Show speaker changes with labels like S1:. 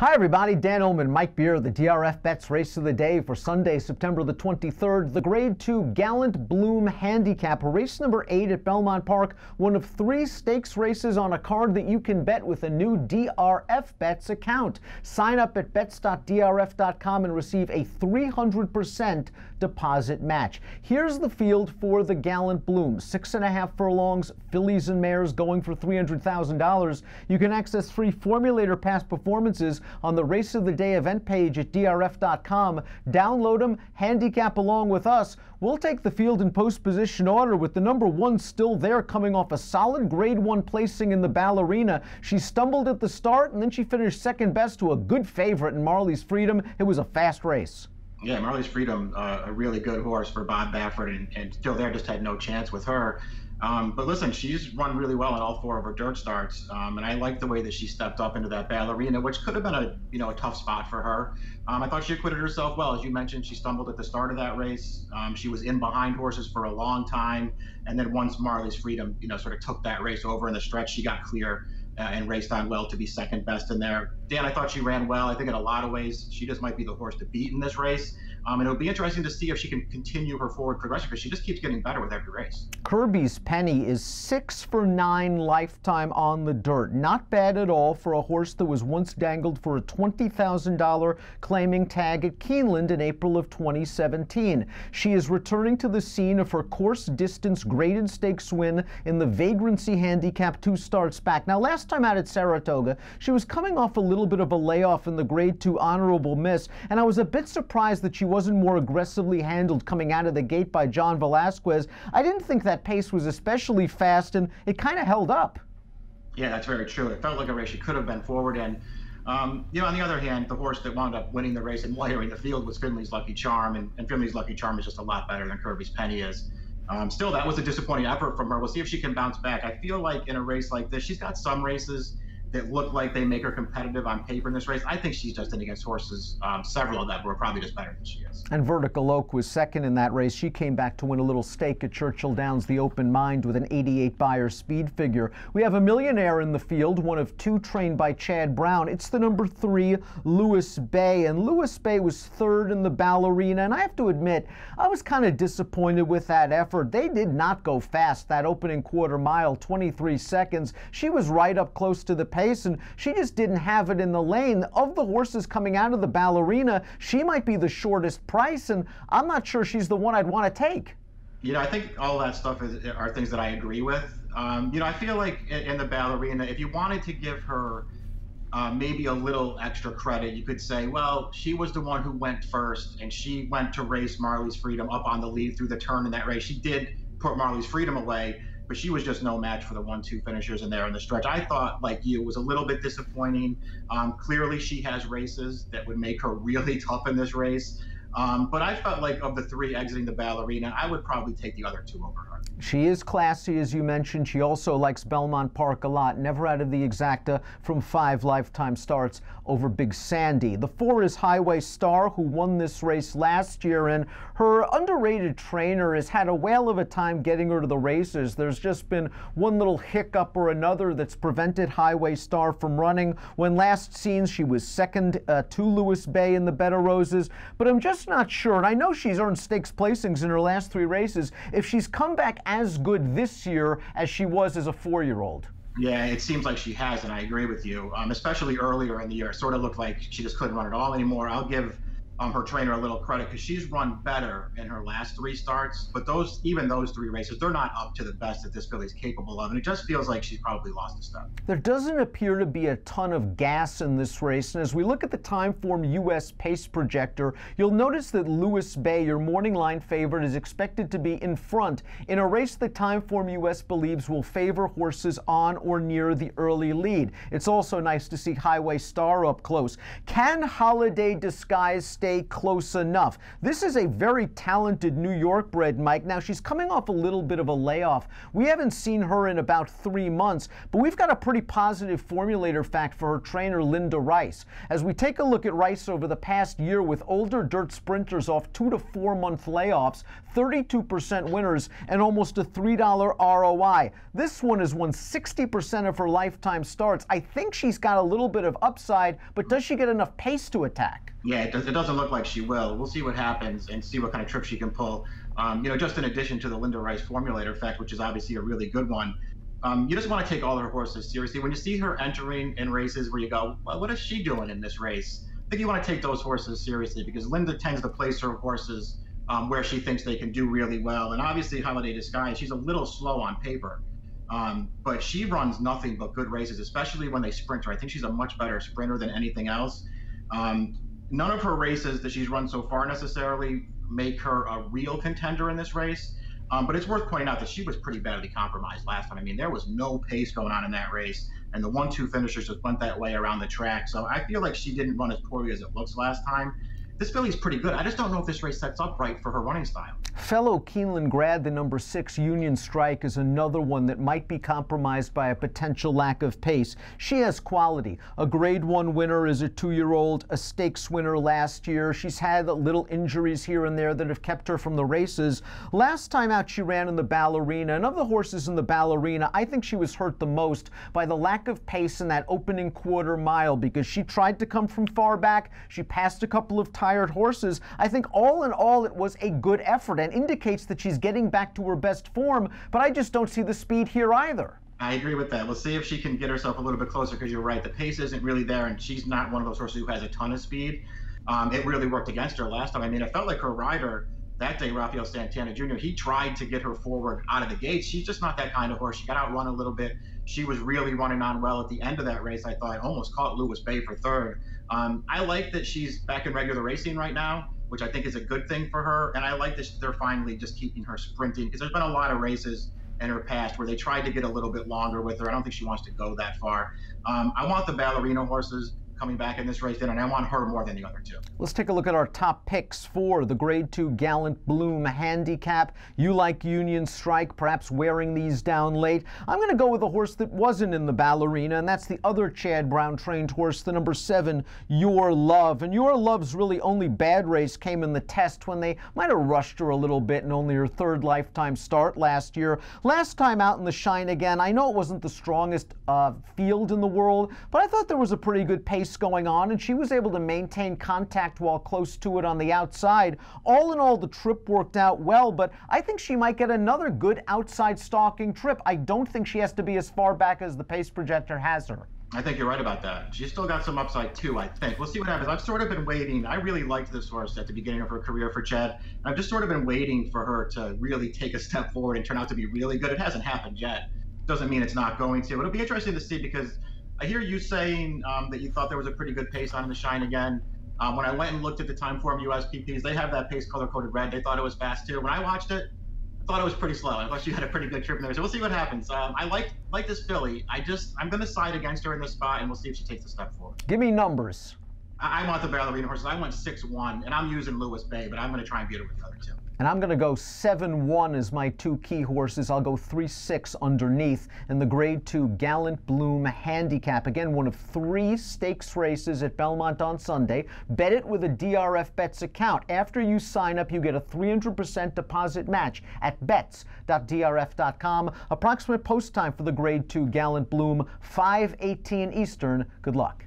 S1: Hi everybody, Dan Illman, Mike Beer, the DRF Bets Race of the Day for Sunday, September the 23rd, the Grade 2 Gallant Bloom Handicap, race number 8 at Belmont Park, one of 3 stakes races on a card that you can bet with a new DRF Bets account. Sign up at bets.drf.com and receive a 300% deposit match. Here's the field for the Gallant Bloom. 6.5 furlongs, fillies and mares going for $300,000. You can access free formulator past performances on the Race of the Day event page at drf.com. Download them, handicap along with us. We'll take the field in post position order with the number 1 still there, coming off a solid Grade 1 placing in the Ballerina. She stumbled at the start and then she finished second best to a good favorite in Marley's Freedom. It was a fast race.
S2: Yeah, Marley's Freedom, a really good horse for Bob Baffert, and still there, just had no chance with her. But listen, she's run really well in all 4 of her dirt starts, and I like the way that she stepped up into that Ballerina, which could have been a tough spot for her. I thought she acquitted herself well. As you mentioned, she stumbled at the start of that race. She was in behind horses for a long time, and then once Marley's Freedom, sort of took that race over in the stretch, she got clear and raced on well to be second best in there. Dan, I thought she ran well. I think in a lot of ways, she just might be the horse to beat in this race. And it'll be interesting to see if she can continue her forward progression, because she just keeps getting better with every race.
S1: Kirbys Penny is 6 for 9 lifetime on the dirt. Not bad at all for a horse that was once dangled for a $20,000 claiming tag at Keeneland in April of 2017. She is returning to the scene of her course distance graded stakes win in the Vagrancy Handicap 2 starts back. Now, last time out at Saratoga, she was coming off a little bit of a layoff in the Grade 2 honorable miss, and I was a bit surprised that she wasn't more aggressively handled coming out of the gate by John Velasquez. I didn't think that pace was especially fast, and it kind of held up.
S2: Yeah, that's very true. It felt like a race she could have been forward in. On the other hand, the horse that wound up winning the race and layering the field was Finley's Lucky Charm, and Finley's Lucky Charm is just a lot better than Kirbys Penny is. Still, that was a disappointing effort from her. We'll see if she can bounce back. I feel like in a race like this, she's got some races that look like they make her competitive on paper in this race. I think she's just in against horses, several of them who are probably just better than she is.
S1: And Vertical Oak was second in that race. She came back to win a little stake at Churchill Downs, the Open Mind, with an 88 Beyer speed figure. We have a millionaire in the field, one of 2 trained by Chad Brown. It's the number 3, Lewis Bay. And Lewis Bay was 3rd in the Ballerina. And I have to admit, I was kind of disappointed with that effort. They did not go fast that opening quarter mile, 23 seconds. She was right up close to the pace, and she just didn't have it in the lane. Of the horses coming out of the Ballerina, she might be the shortest price, and I'm not sure she's the one I'd want to take.
S2: I think all that stuff are things that I agree with. I feel like in the Ballerina, if you wanted to give her maybe a little extra credit, you could say, well, she was the one who went first, and she went to race Marley's Freedom up on the lead through the turn in that race. She did put Marley's Freedom away, but she was just no match for the 1-2 finishers in there in the stretch. I thought, like you, it was a little bit disappointing. Clearly, she has races that would make her really tough in this race. But I felt like of the 3 exiting the Ballerina, I would probably take the other 2 over her.
S1: She is classy, as you mentioned. She also likes Belmont Park a lot. Never out of the exacta from 5 lifetime starts over Big Sandy. The 4 is Highway Star, who won this race last year, and her underrated trainer has had a whale of a time getting her to the races. There's just been one little hiccup or another that's prevented Highway Star from running. When last seen, she was second to Lewis Bay in the Bed of Roses, but I'm just not sure, and I know she's earned stakes placings in her last 3 races, if she's come back as good this year as she was as a 4-year-old.
S2: Yeah, it seems like she has, and I agree with you. Especially earlier in the year, it sort of looked like she just couldn't run at all anymore. I'll give her trainer a little credit, because she's run better in her last 3 starts, but even those 3 races, they're not up to the best that this filly's capable of, and it just feels like she's probably lost a step.
S1: There doesn't appear to be a ton of gas in this race, and as we look at the Timeform US pace projector, you'll notice that Lewis Bay, your morning line favorite, is expected to be in front in a race that Timeform US believes will favor horses on or near the early lead. It's also nice to see Highway Star up close. Can Holiday Disguise stay stay close enough. This is a very talented New York bred, Mike. Now, she's coming off a little bit of a layoff. We haven't seen her in about 3 months, but we've got a pretty positive formulator fact for her trainer, Linda Rice. As we take a look at Rice over the past year with older dirt sprinters off 2 to 4 month layoffs, 32% winners and almost a $3 ROI. This one has won 60% of her lifetime starts. I think she's got a little bit of upside, but does she get enough pace to attack?
S2: Yeah, it doesn't look like she will. We'll see what happens and see what kind of trip she can pull. Just in addition to the Linda Rice formulator effect, which is obviously a really good one, you just want to take all her horses seriously. When you see her entering in races where you go, well, what is she doing in this race? I think you want to take those horses seriously because Linda tends to place her horses where she thinks they can do really well. And obviously, Holiday Disguise, she's a little slow on paper. But she runs nothing but good races, especially when they sprint her. I think she's a much better sprinter than anything else. None of her races that she's run so far necessarily make her a real contender in this race. But it's worth pointing out that she was pretty badly compromised last time. I mean, there was no pace going on in that race, and the 1-2 finishers just went that way around the track. So I feel like she didn't run as poorly as it looks last time. This filly's pretty good. I just don't know if this race sets up right for her running style.
S1: Fellow Keeneland grad, the number 6 Union Strike, is another one that might be compromised by a potential lack of pace. She has quality. A Grade 1 winner as a 2-year-old, a stakes winner last year. She's had little injuries here and there that have kept her from the races. Last time out, she ran in the Ballerina, and of the horses in the Ballerina, I think she was hurt the most by the lack of pace in that opening quarter mile because she tried to come from far back. She passed a couple of tired horses. I think all in all, it was a good effort and indicates that she's getting back to her best form, but I just don't see the speed here either.
S2: I agree with that. We'll see if she can get herself a little bit closer because you're right. The pace isn't really there, and she's not one of those horses who has a ton of speed. It really worked against her last time. I mean, it felt like her rider that day, Rafael Santana Jr., he tried to get her forward out of the gates. She's just not that kind of horse. She got outrun a little bit. She was really running on well at the end of that race. I thought almost caught Lewis Bay for third. I like that she's back in regular racing right now, which I think is a good thing for her. And I like that they're finally just keeping her sprinting because there's been a lot of races in her past where they tried to get a little bit longer with her. I don't think she wants to go that far. I want the Ballerina horses coming back in this race, and I want her more than the other two.
S1: Let's take a look at our top picks for the Grade 2 Gallant Bloom Handicap. You like Union Strike, perhaps wearing these down late. I'm going to go with a horse that wasn't in the Ballerina, and that's the other Chad Brown trained horse, the number 7, Your Love. And Your Love's really only bad race came in the test when they might have rushed her a little bit in only her 3rd lifetime start last year. Last time out in the Shine Again, I know it wasn't the strongest field in the world, but I thought there was a pretty good pace going on, and she was able to maintain contact while close to it on the outside. All in all, the trip worked out well, but I think she might get another good outside stalking trip. I don't think she has to be as far back as the pace projector has her.
S2: I think you're right about that. She's still got some upside too, I think. We'll see what happens. I've sort of been waiting. I really liked this horse at the beginning of her career for Chad. I've just sort of been waiting for her to really take a step forward and turn out to be really good. It hasn't happened yet. Doesn't mean it's not going to. It'll be interesting to see because I hear you saying that you thought there was a pretty good pace on the Shine Again. When I went and looked at the Timeform USPPs, they have that pace color-coded red. They thought it was fast too. When I watched it, I thought it was pretty slow. I thought she had a pretty good trip in there. So we'll see what happens. I like this filly. I'm going to side against her in this spot, and we'll see if she takes a step forward.
S1: Give me numbers.
S2: I want the Ballerina horses. I went 6-1, and I'm using Lewis Bay, but I'm going to try and beat her with the other two.
S1: And I'm going to go 7-1 as my 2 key horses. I'll go 3-6 underneath in the Grade 2 Gallant Bloom Handicap. Again, one of 3 stakes races at Belmont on Sunday. Bet it with a DRF Bets account. After you sign up, you get a 300% deposit match at bets.drf.com. Approximate post time for the Grade 2 Gallant Bloom, 5:18 Eastern. Good luck.